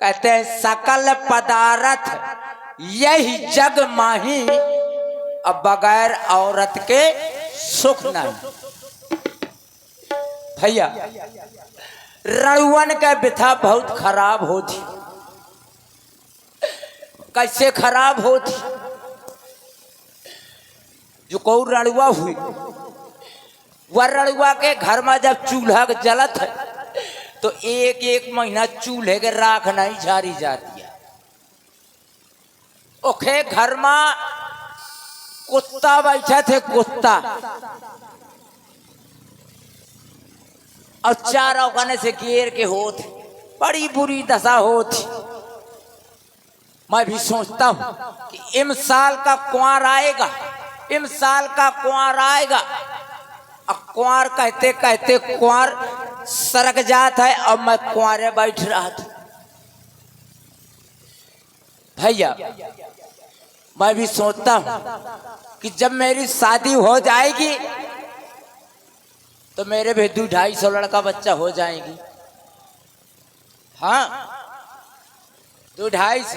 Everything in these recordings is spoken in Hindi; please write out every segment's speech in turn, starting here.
कहते हैं सकल पदार्थ यही जग माही, अब बगैर औरत के सुख नहीं। भैया रणवन का बिथा बहुत खराब होती। कैसे खराब होती? जो को रणुआ हुई वह रणुआ के घर में जब चूल्हा जलत है तो एक एक महीना चूल्हे के राख नहीं झारी जाती है। ओखे घर में कुत्ता बैठे थे, कुत्ता, और चार औकाने से घेर के होते, बड़ी बुरी दशा होती। मैं भी सोचता हूं कि इम साल का कुंवर आएगा, इम साल का कुंवर आएगा। अब कुंवर कहते कहते कुंवर सरक जाता है और मैं कुंवरे बैठ रहा था। भैया मैं भी सोचता हूं कि जब मेरी शादी हो जाएगी तो मेरे भी 200-250 लड़का बच्चा हो जाएगी। हाँ 200-250।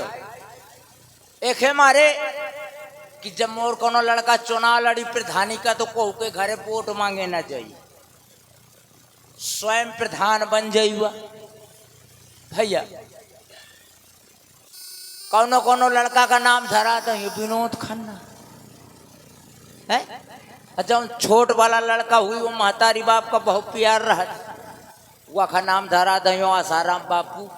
एक है मारे कि जब मोर कोनो लड़का चुनाव लड़ी प्रधानी का तो कहू के घरे वोट मांगे ना जाइए, स्वयं प्रधान बन जाइए। भैया कौनो कौनो लड़का का नाम धरा तो ये विनोद खन्ना है। जब छोट वाला लड़का हुई वो महतारी बाप का बहुत प्यार रहा, वह का नाम धरा दो आसाराम बापू।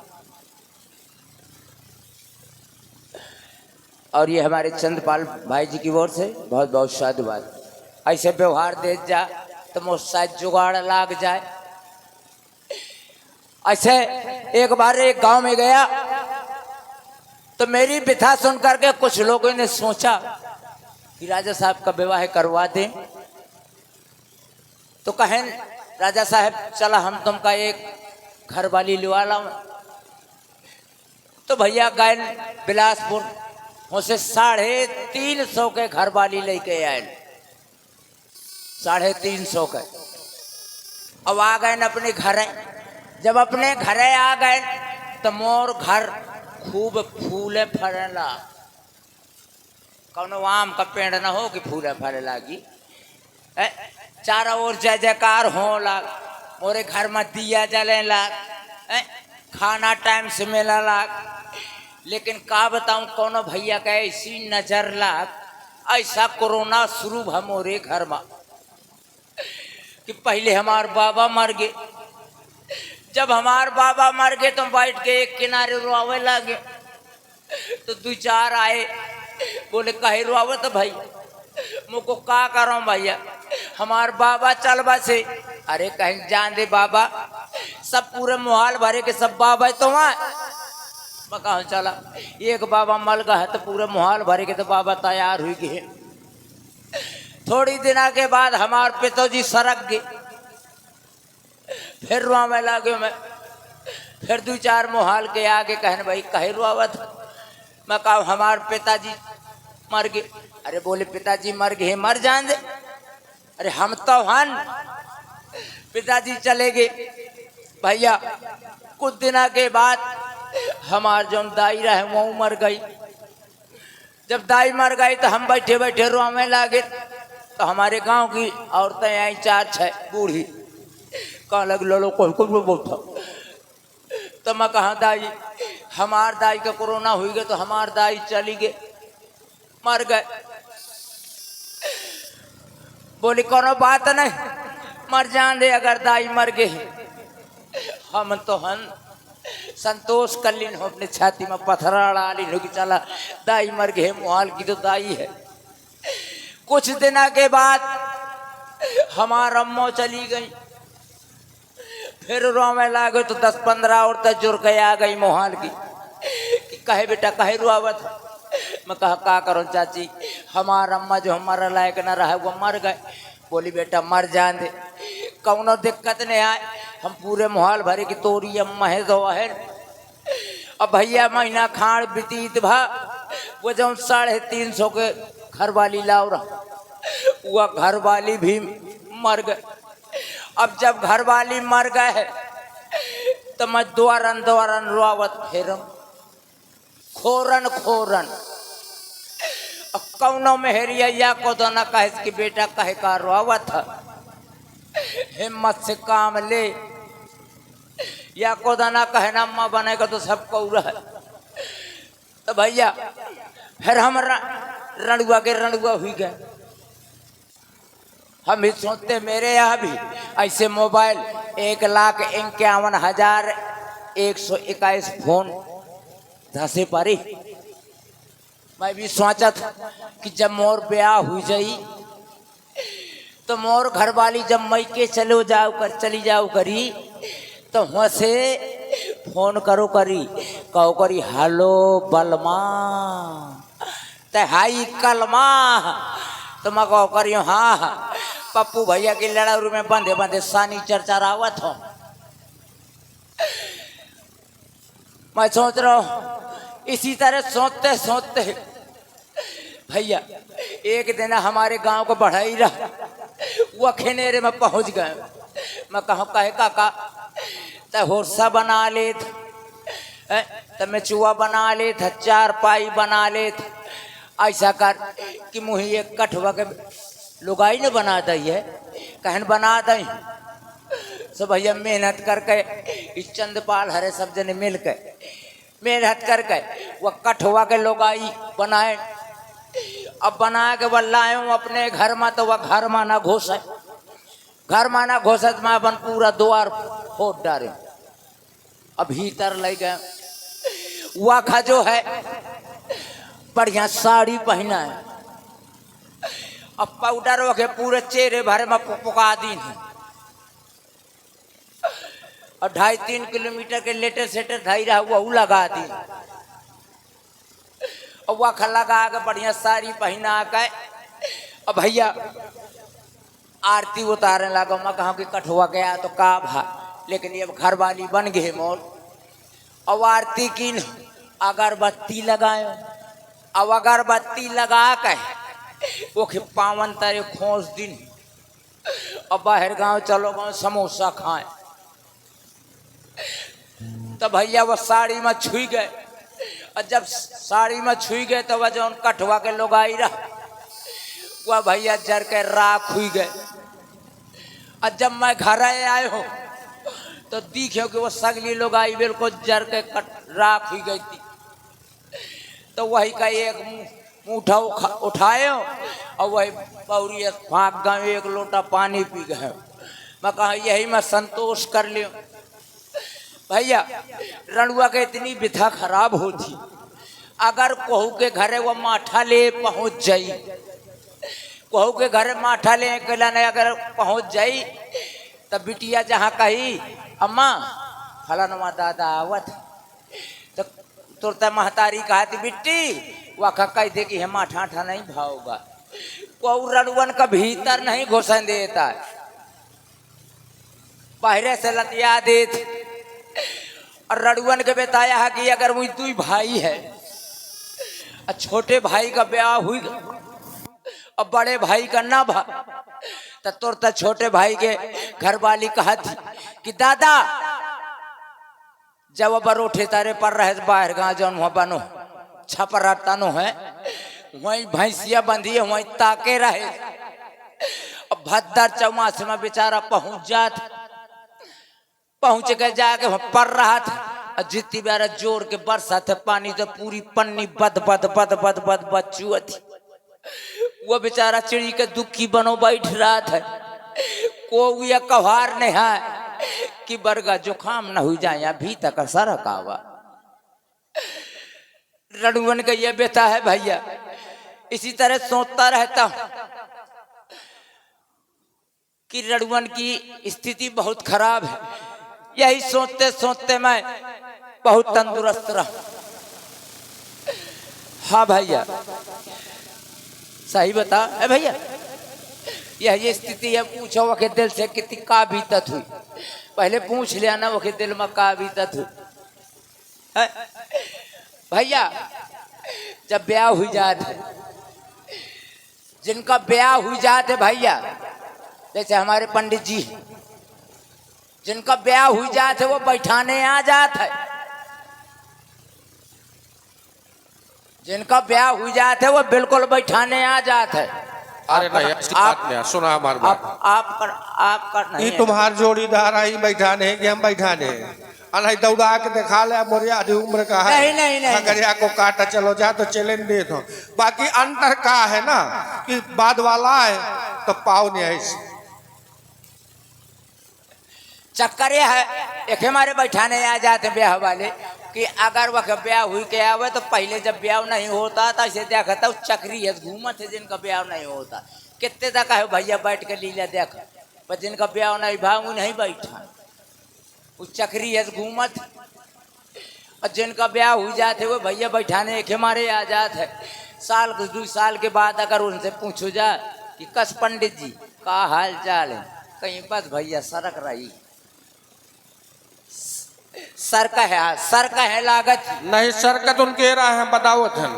और ये हमारे चंद्रपाल भाई जी की ओर से बहुत बहुत साधुवाद। ऐसे व्यवहार दे जा तो मुझ शायद जुगाड़ लाग जाए। ऐसे एक बार एक गांव में गया तो मेरी व्यथा सुन करके कुछ लोगों ने सोचा कि राजा साहब का विवाह करवा दें। तो कहें राजा साहब चला हम तुमका एक घर वाली लिवा लाऊं। तो भैया गए बिलासपुर, उसे 350 के घर वाली लेके आए, 350 के। अब आ गए अपने घर। जब अपने घरे आ गए तो मोर घर खूब फूले फरेला। कौनो आम का पेड़ ना हो कि फूले फरे लागी। चारों ओर जय जयकार हो लाग, मोरे घर में दिया जले लाग, खाना टाइम से मिला लाग। लेकिन का बताऊं कोनो भैया का ऐसी नजर लाग, ऐसा कोरोना शुरू भा मोरे घर में कि पहले हमार बाबा मर गए। जब हमार बाबा मर गए तो बैठ के एक किनारे रोवे लगे। तो 2-4 आए, बोले कहे रोवे तो भाई मुझको का करो भैया, हमार बाबा चल बसे। अरे कहीं जान दे बाबा, सब पूरे मोहाल भरे के सब बाबा तो वहां कहा चला। एक बाबा मल गया है तो पूरे मोहाल भरे के तो बाबा तैयार हुई गए। थोड़ी दिन के बाद हमार पिताजी सरक गए, फिर रोवे लगे। मैं फिर 2-4 मोहाल के आगे कहने भाई कहे रोवत। मैं कहा हमार पिताजी मर गए। अरे बोले पिताजी मर गए, मर जान दे। अरे हम तो हन पिताजी चले गए। भैया कुछ दिन के बाद हमार जो दाई रहे वो मर गई। जब दाई मर गई तो हम बैठे बैठे रोने लगे। तो हमारे गांव की औरतें आई 4-6 बूढ़ी, कहा लग लो को बोलता। तो मैं कहा दाई, हमार दाई का कोरोना हुई गए तो हमार दाई चली गए, मर गए। बोली कोनो बात नहीं, मर जान दे अगर दाई मर गए। हम तो हन संतोष कर लीन हो, अपने छाती में पत्थर डाली कि चला दाई मर गए, मुहाल की तो दाई है। कुछ दिन के बाद हमार अम्मो चली गई। फिर रोवे लागे तो 10-15 औरतें जुड़ के आ गई मोहाल की कि कहे बेटा कहे रुआवत। मैं कहा का करो चाची, हमारा अम्मा जो हमारा लायक न रहा वो मर गए। बोली बेटा मर जान दे, कौनो दिक्कत नहीं आए, हम पूरे मोहाल भरे की तोरी अम्मा है दो है। अब भैया महीना खाड़ बीतीत भा, वो जो 350 के घर वाली लाओ रहा, वह घर वाली भी मर गए। अब जब घर वाली मर गए तो मैं द्वारन द्वारन रोवत फिरम। खोरन खोरन कौनो मेहरिया या को तो ना कहे कि बेटा कहे का रोवत हिम्मत से काम ले, या को तो ना कहे ना अम्मा बनेगा तो सब कौरा है। तो भैया फिर हम रणुआ के रणुआ हुई गए। हम भी सोचते मेरे यहाँ भी ऐसे मोबाइल 1,51,121 फोन धसे पारी। मैं भी सोचा था कि जब मोर ब्याह हुई जाई तो मोर घरवाली जब मई के चली जाओ करी तो वहाँ से फोन करो करी, कहो करी हेलो बलमा ते हाई कलमा, तो मैं कहो करी हाँ पप्पू भैया की लड़ाई में बंधे बंधे सानी चर्चा रावत हो। मैं सोच रहा हूँ इसी तरह सोचते सोचते भैया एक दिन हमारे गांव को बढ़ाई रहा, वो खेनेरे में पहुंच गए। मैं कहूँ कहे काका तो होरसा बना ले, तो मैं चूहा बना ले, 4 पाई बना ले, ऐसा कर कि मुझे एक कठवा के लुगाई ने बना दी है, कहन बना दी। सो भैया मेहनत करके इस चंदपाल हरे सब जने मिल के मेहनत करके वह कठवा के लुगाई बनाए। अब बना के वह लाए अपने घर में, तो वह घर में ना घुसे, घर में ना घुसे तो मैं अपन पूरा द्वार फोड़ डाले। अब भीतर ले गए, वह खा जो है बढ़िया साड़ी पहना है, अब पाउडर वगैरह पूरे चेहरे भरे में पुका दी है, और 2.5-3 किलोमीटर के लेटर सेटर ढाई रहा वो लगा दी। और वह लगा के बढ़िया साड़ी पहना के अब भैया आरती उतारने लगा। मैं कहा कि कठुआ गया तो का भा, लेकिन ये घर वाली बन गए मोर। अब आरती की अगरबत्ती लगाए, अब अगरबत्ती लगा के वो पावन तारे खोस दिन अब बाहर गांव चलो गांव समोसा खाए। तो भैया वो साड़ी में छुई गए, और जब साड़ी में छुई गए तो वह जो कठवा के लोग आई रहा वह भैया जर के राख हुई गए। और जब मैं घर आए हो तो दिखे कि वो सगली लोग आई बिल्कुल जर के राख हुई गई थी। तो वही का एक मुठा उठाए और वही पौरी फाँक गए, 1 लोटा पानी पी गए। मैं कहा यही मैं संतोष कर लियो। भैया रणुआ के इतनी विधा खराब होती, अगर कहू के घरे वो माठा ले पहुंच जाई, कहू के घरे माठा ले अकेला नहीं अगर पहुंच जाई, तब बिटिया जहाँ कही अम्मा फलानुमा दादा आवत, तो तुरंत महतारी कहा थी बिट्टी वह कह दे कि हम आठा नहीं भाओगा। वो रणवन का भीतर नहीं घुसन देता है, बाहर से लतिया देते। और रणवन के बताया है कि अगर मुझे 2 भाई है, छोटे भाई का ब्याह हुई और बड़े भाई का ना भा, तो तुरंत छोटे भाई के घर वाली कहा थी कि दादा जब बरोठे तारे पर रहे बाहर गाँव जौन वहाँ बनो छपरा तनो है, वहीं भैंसिया बंधी है, वहीं ताके रहे। अब भद्दर चौमास में बेचारा पहुंच जात, पहुंच के जाके वहाँ पर रहा था, और जितनी बार जोर के बरसा थे पानी तो पूरी पन्नी बद बद बद बद बद बद चुआ थी। वो बेचारा चिड़ी के दुखी बनो बैठ रहा था, को ये कहार नहीं है कि बरगा जुखाम न हो जाए अभी तक सरक आवा। रणवन का ये बेटा है भैया, इसी तरह सोचता रहता कि रणवन की स्थिति बहुत खराब है। यही सोचते सोचते मैं बहुत तंदुरुस्त रहा। हाँ भैया सही बता है भैया, यही स्थिति है। पूछो वो के दिल से कितनी का बीतत हुई, पहले पूछ लिया ना वो के दिल में का बीतत हुई है? भैया जब ब्याह हुई जाते, जिनका ब्याह हुई जाते भैया, जैसे हमारे पंडित जी जिनका ब्याह हुई जाते वो बैठाने आ जाते, जिनका ब्याह हुई जाते वो बिल्कुल बैठाने आ जाते है। अरे नहीं ऐसी बात नहीं, सुना हमारी बात। आपका नहीं ये है। तुम्हार जोड़ीदार आई बैठाने हैं कि हम बैठाने हैं? अरे दौड़ा के दिखा ले, मोरे आधी उम्र का है। नहीं, नहीं, नहीं। खगड़िया को काटा चलो जा तो चैलेंज दे दो। बाकी अंतर का है ना कि बाद वाला है तो पाव नहीं है। चक्कर यह है एक हमारे बैठाने आ जाते ब्याह वाले कि अगर वह ब्याह हुई के आवे तो पहले जब ब्याह नहीं होता था इसे देखा था चक्री है घूमत है जिनका ब्याह नहीं होता। कितने तक है भैया बैठ के लीला देख, पर जिनका ब्याह नहीं भाव नहीं बैठा वो चक्री है घूमत। और जिनका ब्याह हो जाते वो भैया बैठाने एक हमारे आ जाते है। साल कुछ 2 साल के बाद अगर उनसे पूछो जा कि कस पंडित जी का हाल चाल है, कहीं बस भैया सड़क रही सर का है लागत नहीं सरकत उनके रहा है बताओ थन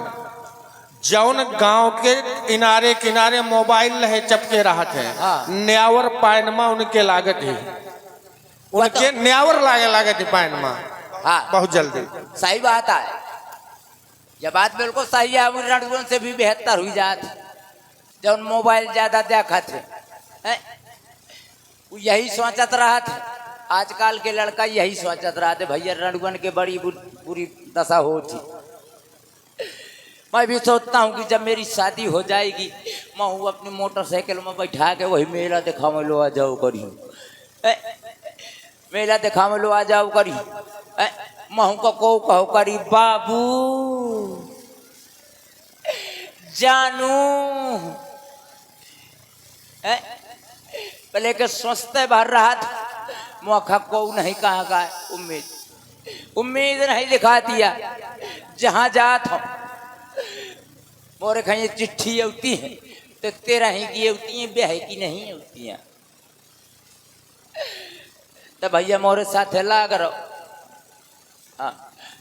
जौन गांव के किनारे किनारे मोबाइल रहे चपके रहा थे। हाँ। न्यावर पायनमा उनके लागत है, उनके न्यावर लागत है पायनमा। हाँ बहुत जल्दी सही बात है, ये बात बिल्कुल सही है। रणगुन से भी बेहतर हुई जात जब मोबाइल ज्यादा देखा थे वो यही सोचत रहा था। आजकल के लड़का यही सोचत रहा थे भैया रणगुन के बड़ी बुरी दशा होती। मैं भी सोचता हूँ कि जब मेरी शादी हो जाएगी मैं हूँ अपनी मोटरसाइकिल में बैठा के वही मेला दिखा में लो आ जाओ करी, मेला दिखा में लो आ जाओ करी। महू को कहो करी बाबू जानू पहले के सोचते भर रहा था मौका को नहीं कहा का उम्मीद नहीं दिखा दिया। जहां जात हो मोरे कहीं चिट्ठी होती है तो तेरा ही की होती है ब्याह की नहीं होती है। तो भैया मोरे साथ लाग रहो। हाँ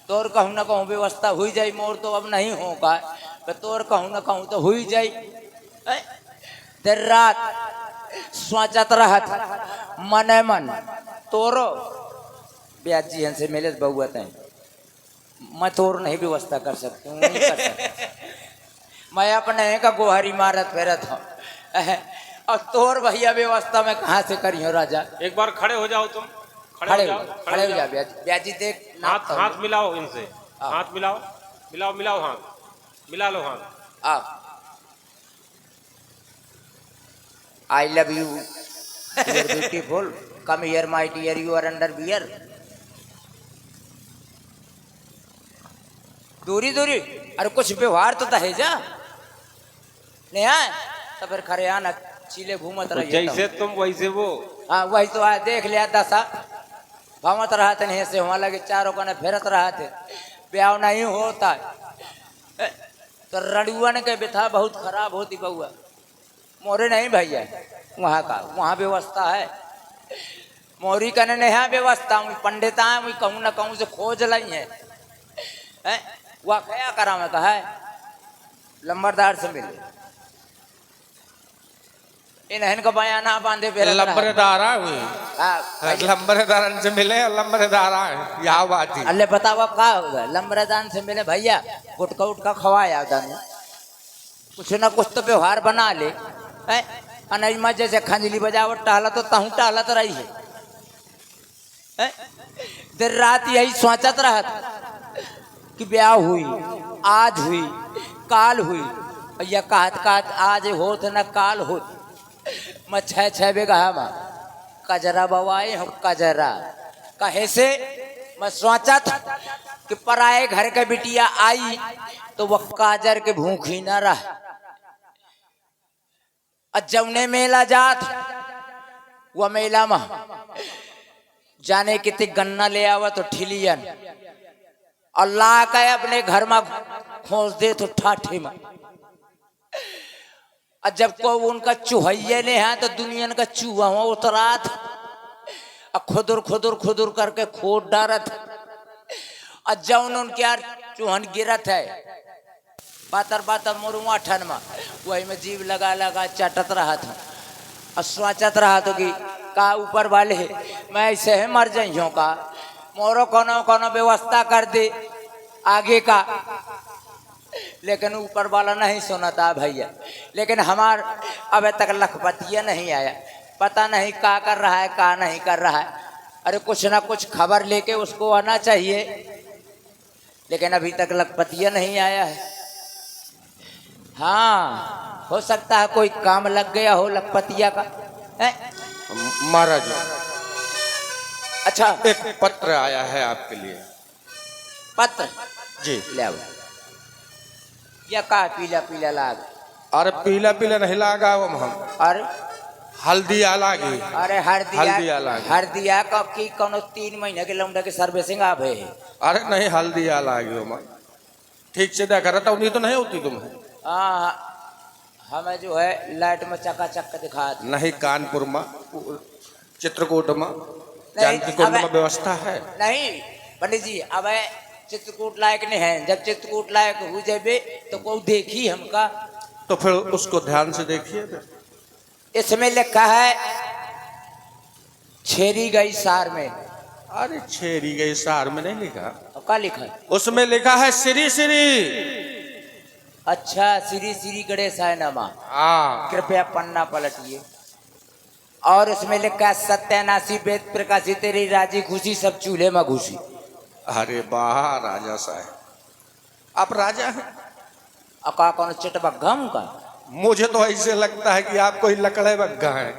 तोर कहूँ ना कहूँ व्यवस्था हुई जाए, मोर तो अब नहीं होगा तो तोर कहूँ ना कहूँ तो हुई जाए। देर रात सोचत रहत मने मन तोरो ब्याज जी से मिले बहुआ तय मैं तोर नहीं व्यवस्था कर सकती हूँ, नहीं कर सकती। मैं अपने का गोहरी मारत फिरत हूँ और तोर भैया व्यवस्था में कहाँ से करी हो राजा। एक बार खड़े हो जाओ तुम, खड़े हो जा ब्याजी देख हाथ मिलाओ इनसे, हाथ मिलाओ हाथ मिला लो हाथ। I love you, you're beautiful. Come here, my dear, you are under beer. दूरी अरे कुछ व्यवहार तो है जा नहीं है तो फिर खरे आना चीले घूमत रही जैसे तुम वैसे वो। हाँ वही तो आज देख लिया दशा घूमत रहा थे नहीं से वहां लगे चारों कने फेरत रहा थे ब्याह नहीं होता तो रणुअन के बिथा बहुत खराब होती बउआ। मोरे नहीं भैया वहाँ का वहाँ व्यवस्था है मोरी कने नहीं व्यवस्था पंडित आए वही कहूँ ना कहूँ से खोज लाई है वह क्या करा मैं कहा लंबरदार से मिले इन्हें का बयाना बांधे लंबरदार लंबरदार से मिले लंबरदार यहाँ बात ही अल्ले बताओ क्या होगा लंबरदार से मिले भैया गुटका उटका खवाया दाने कुछ ना कुछ तो व्यवहार बना ले अनज में जैसे खंजली बजावट टहला तो तहूँ टहला तो रही है। देर रात यही सोचत रहा कि ब्याह हुई आज हुई काल हुई या कहत आज होत न काल होत। मैं 6 बेगा में कजरा बवाए हूँ कजरा कहे से मैं सोचा था कि पराए घर के बिटिया आई तो वह काजर के भूखी न रहा। जौने मेला जात वह मेला में जाने कितने गन्ना ले आवा तो ठिलियन अल्लाह का अपने घर में खोज दे तो ठाठे में। और जब को उनका चूहैये ने है तो दुनिया का चूहा उतरात खुदुर करके खोद डारत और जौन उनके यार चूहन गिरत है बातर मोरुआ ठन में वही में जीव लगा चटत रहा था और सोचत रहा तो कि का ऊपर वाले मैं ऐसे है मर जाइयों का मोरो कोनो व्यवस्था कर दे आगे का। लेकिन ऊपर वाला नहीं सुनाता भैया। लेकिन हमार अब तक लखपतिया नहीं आया, पता नहीं क्या कर रहा है क्या नहीं कर रहा है। अरे कुछ ना कुछ खबर लेके उसको आना चाहिए, लेकिन अभी तक लखपतिया नहीं आया है। हाँ, हो सकता है कोई काम लग गया हो लखपतिया का है? महाराज अच्छा, एक पत्र आया है आपके लिए। पत्र जी। ले आओ। या का पीला पीला लाग? अरे पीला पीला नहीं लागा हम, अरे हल्दिया लागी। अरे हल्दिया लागी। हरदिया का की कोनो 3 महीने के लौंडा के सर्विसिंग आप है। अरे नहीं हल्दिया लागी हम, ठीक से देखा रहता उन्हीं तो नहीं होती तुम्हें। हाँ, हमें जो है लाइट में चकाचक दिखा दी। नहीं कानपुर में, चित्रकूट में, जानकी कुंड में व्यवस्था है। नहीं पंडित जी, अब चित्रकूट लायक नहीं है। जब चित्रकूट लायक हो जाए तो कोई देखी हमका, तो फिर उसको ध्यान से देखिए। इसमें लिखा है छेरी गई सार में। अरे छेरी गई सार में नहीं लिखा, और क्या लिखा है? उसमें लिखा है श्री श्री। अच्छा, श्री श्री गणेशाय नमः। हाँ, कृपया पन्ना पलटिए। और उसमें लिखा है सत्यानाशी वेद प्रकाशित तेरी राजी खुशी सब चूल्हे में घुसी। अरे वाह राजा साहब, आप राजा हैं। अका कौन चिटबग्घम का? मुझे तो ऐसे लगता है कि आप कोई लकड़े बग्घा है।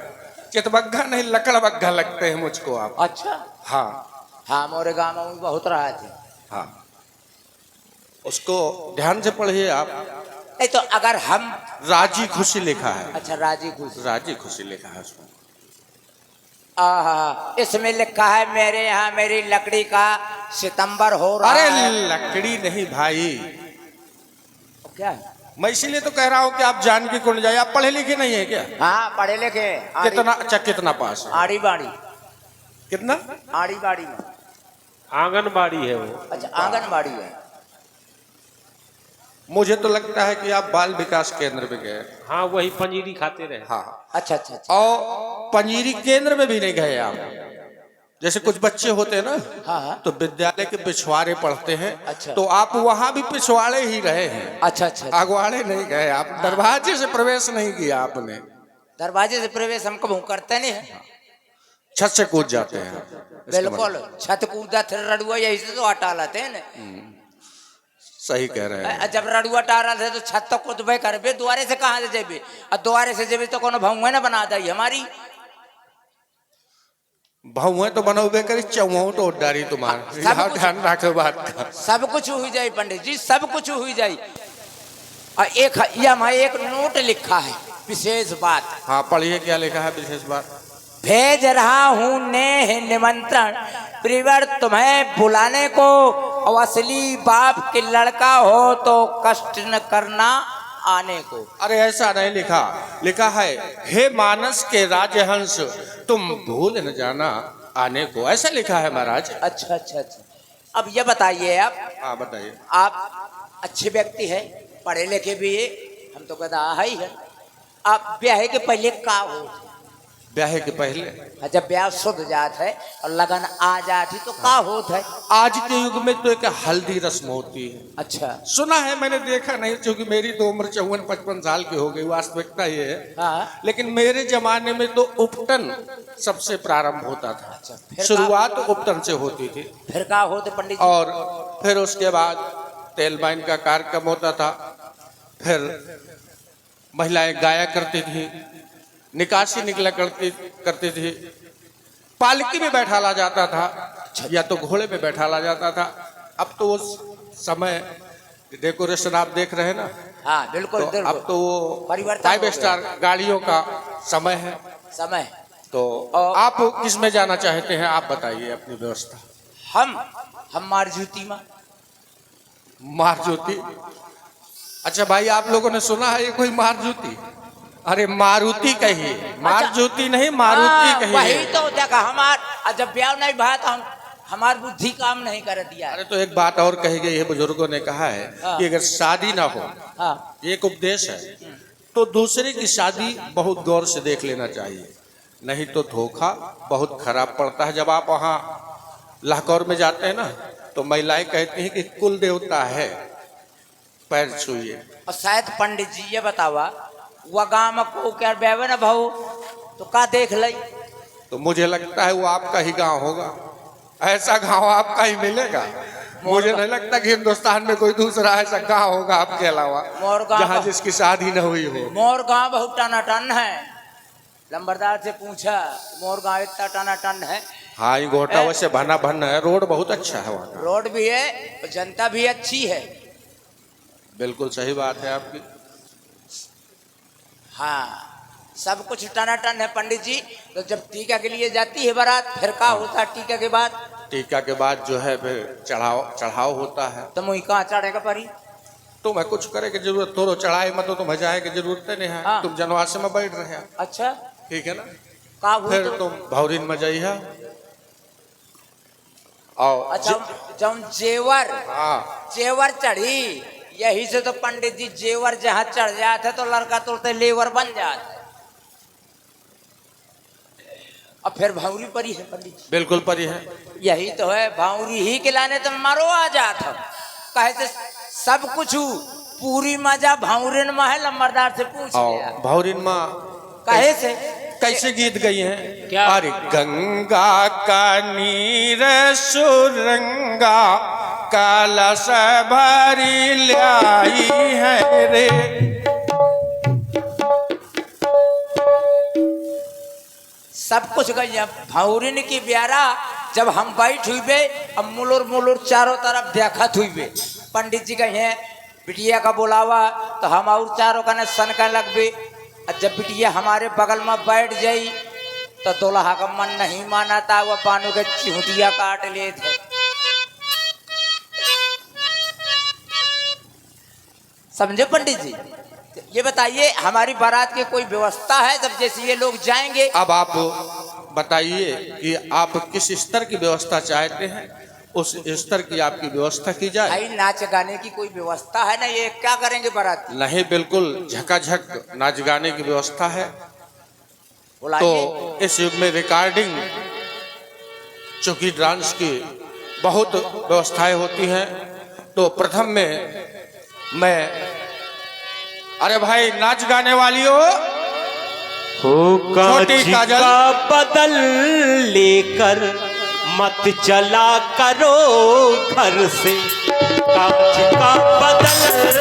चितबग्घा नहीं, लकड़ बग्घा लगते हैं मुझको आप। अच्छा, हाँ हाँ, मोरे गाँव में बहुत रहा थे। हाँ, उसको ध्यान से पढ़िए आप। नहीं तो अगर हम राजी खुशी लिखा है। अच्छा, राजी खुशी, राजी खुशी लिखा है उसमें। इसमें लिखा है मेरे यहाँ मेरी लकड़ी का सितंबर हो रहा अरे है। लकड़ी नहीं भाई, क्या है? मैं इसीलिए तो कह रहा हूँ कि आप जानकी कुंड जाइए। आप पढ़े लिखे नहीं है क्या? हाँ, पढ़े लिखे। कितना अच्छा, कितना पास है? आड़ी बाड़ी, कितना? आड़ी बाड़ी में। आंगनबाड़ी है वो। अच्छा, आंगनबाड़ी है। मुझे तो लगता है कि आप बाल विकास केंद्र में गए। हाँ, वही पंजीरी खाते रहे। हाँ, अच्छा अच्छा अच्छा। और पंजीरी केंद्र में भी नहीं गए आप। जैसे कुछ बच्चे होते हैं ना, हाँ हाँ। तो विद्यालय के पिछवाड़े पढ़ते हैं। अच्छा। तो आप वहां भी पिछवाड़े ही रहे हैं। अच्छा अच्छा। अगवाड़े नहीं गए आप, दरवाजे से प्रवेश नहीं किया आपने। दरवाजे से प्रवेश हम कभी करते नहीं है। छत से कूद जाते हैं। बिल्कुल, छत कूदा थे रड़ुआ, यही से तो हटा लाते हैं ना। सही कह रहे हैं। जब रड़ुआ टारा थे तो छत तो कूदबे करबे, द्वारे से कहाँ से जेबे? और द्वारे से जेबे तो कोनो भौवे ना बना दी हमारी। भौवे तो बनोबे करी, चौहों तो डारी तुम्हारा। ध्यान रखो बात का। सब कुछ हुई जाए पंडित जी, सब कुछ हुई जाए। और एक नोट लिखा है, विशेष बात। हाँ पढ़िए, क्या लिखा है विशेष बात? भेज रहा हूँ ने निमंत्रण प्रिवर तुम्हें बुलाने को, और असली बाप के लड़का हो तो कष्ट न करना आने को। अरे ऐसा नहीं लिखा, लिखा है हे मानस के राजहंस तुम भूल न जाना आने को, ऐसा लिखा है महाराज। अच्छा अच्छा अच्छा। अब ये बताइए आप। हाँ बताइए। आप अच्छे व्यक्ति है, पढ़े लिखे भी है, हम तो कहता ही है। आप ब्याह के पहले का हो? ब्याह के पहले? जब ब्याह शुद्ध जात है और लगन आ जाती तो का होत है? आज के युग में तो एक हल्दी रस्म होती है। अच्छा, सुना है, मैंने देखा नहीं, क्योंकि मेरी तो उम्र 54-55 साल की हो गई, वास्तविकता ये है। हाँ। लेकिन मेरे जमाने में तो उपटन सबसे प्रारंभ होता था। अच्छा, फिर शुरुआत उपटन से होती थी। फिर का होते पंडित जी? और फिर उसके बाद तेल बाइन का कार्यक्रम होता था। फिर महिलाएं गाया करती थी, निकासी निकला करती थी, पालकी में बैठा ला जाता था, या तो घोड़े में बैठा ला जाता था। अब तो उस समय डेकोरेशन आप देख रहे हैं ना। हाँ बिल्कुल, तो बिल्कुल। अब तो वो परिवर्तन हो 5 स्टार गाड़ियों का समय है। समय तो आप किस में जाना चाहते हैं, आप बताइए अपनी व्यवस्था। हम मारजूती में। मारजूती? अच्छा भाई, आप लोगों ने सुना है ये कोई मारजूती? अरे मारुति कहिए, मारजूती नहीं, मारुति कहिए। वही तो देखा, जब ब्याह नहीं भाया तो हमार बुद्धि काम नहीं कर दिया। अरे तो एक बात और कही गई है, बुजुर्गों ने कहा है कि अगर शादी ना हो, हाँ। एक उपदेश है, तो दूसरे की शादी बहुत गौर से देख लेना चाहिए, नहीं तो धोखा बहुत खराब पड़ता है। जब आप वहाँ लाहौर में जाते हैं ना, तो महिलाएं कहती हैं कि कुल देवता है, पैर छूइए। और शायद पंडित जी ये बतावा वह गाँव को क्या बेवे न भाऊ तो का देख लई। तो मुझे लगता है वो आपका ही गांव होगा, ऐसा गांव आपका ही मिलेगा। मुझे नहीं लगता कि हिंदुस्तान में कोई दूसरा ऐसा गांव होगा आपके अलावा मोर गाँव जहाँ जिसकी शादी न हुई हो। मोर गाँव बहुत टनाटन है। लंबरदार से पूछा मोर गाँव इतना टनाटन है। हाँ, ये गोटा वैसे भना भन है, रोड बहुत अच्छा है वहाँ का। रोड भी है और जनता भी अच्छी है। बिल्कुल सही बात है आपकी। हाँ सब कुछ टनाटन है पंडित जी। तो जब टीका के लिए जाती है बारात फिर का होता है टीका के बाद? टीका के बाद जो है फिर चढ़ाव होता है। तो मुझे कहाँ चढ़ेगा परी? तुम्हें कुछ करे की जरूरत थोड़ो चढ़ाई मत तो तुम्हें जाए की जरूरत नहीं है। हाँ। तुम जनवासे में बैठ रहे हैं, अच्छा ठीक है ना। का हुई फिर तो? तुम भौरीन में जाइए और अच्छा जब जेवर हाँ जेवर चढ़ी यही से तो पंडित जी जेवर जहाँ चढ़ जाते तो लड़का तोड़ते लेवर बन जाते और फिर भावरी परी है पंडित जी। बिल्कुल परी है। यही तो है भावरी ही के लाने तो मारो आ जाता कहे से सब कुछ पूरी मजा भावरिन में है। लंबरदार से पूछ लिया और भौरीन माँ कहे से कैसे गीत गई हैं? क्या? अरे गंगा का नीर सुरंगा कलश भरी लाई है रे। सब कुछ गई है भावरिन की ब्यारा। जब हम बैठ हुई बे अब मुलुर मुलुर चारों तरफ देखत हुई बे। पंडित जी कहे बिटिया का बुलावा तो हम और चारों का ने सन का लग बे। और जब बिटिया हमारे बगल में बैठ जाई तो दुल्हा का मन नहीं माना था। वह बानू के चिहुटिया काट लिए थे। समझे पंडित जी? ये बताइए हमारी बारात की कोई व्यवस्था है जब जैसे ये लोग जाएंगे? अब आप बताइए कि आप किस स्तर की व्यवस्था चाहते हैं, उस स्तर की आपकी व्यवस्था की जाए। भाई नाच गाने की कोई व्यवस्था है ना? ये क्या करेंगे बारात? नहीं, बिल्कुल झकाझक नाच गाने की व्यवस्था है। तो इस युग में रिकॉर्डिंग चूंकि डांस की बहुत व्यवस्थाएं होती हैं, तो प्रथम में मैं अरे भाई नाच गाने वालियों हो छोटी काजल का बदल लेकर मत चला करो घर से। कांच का बदल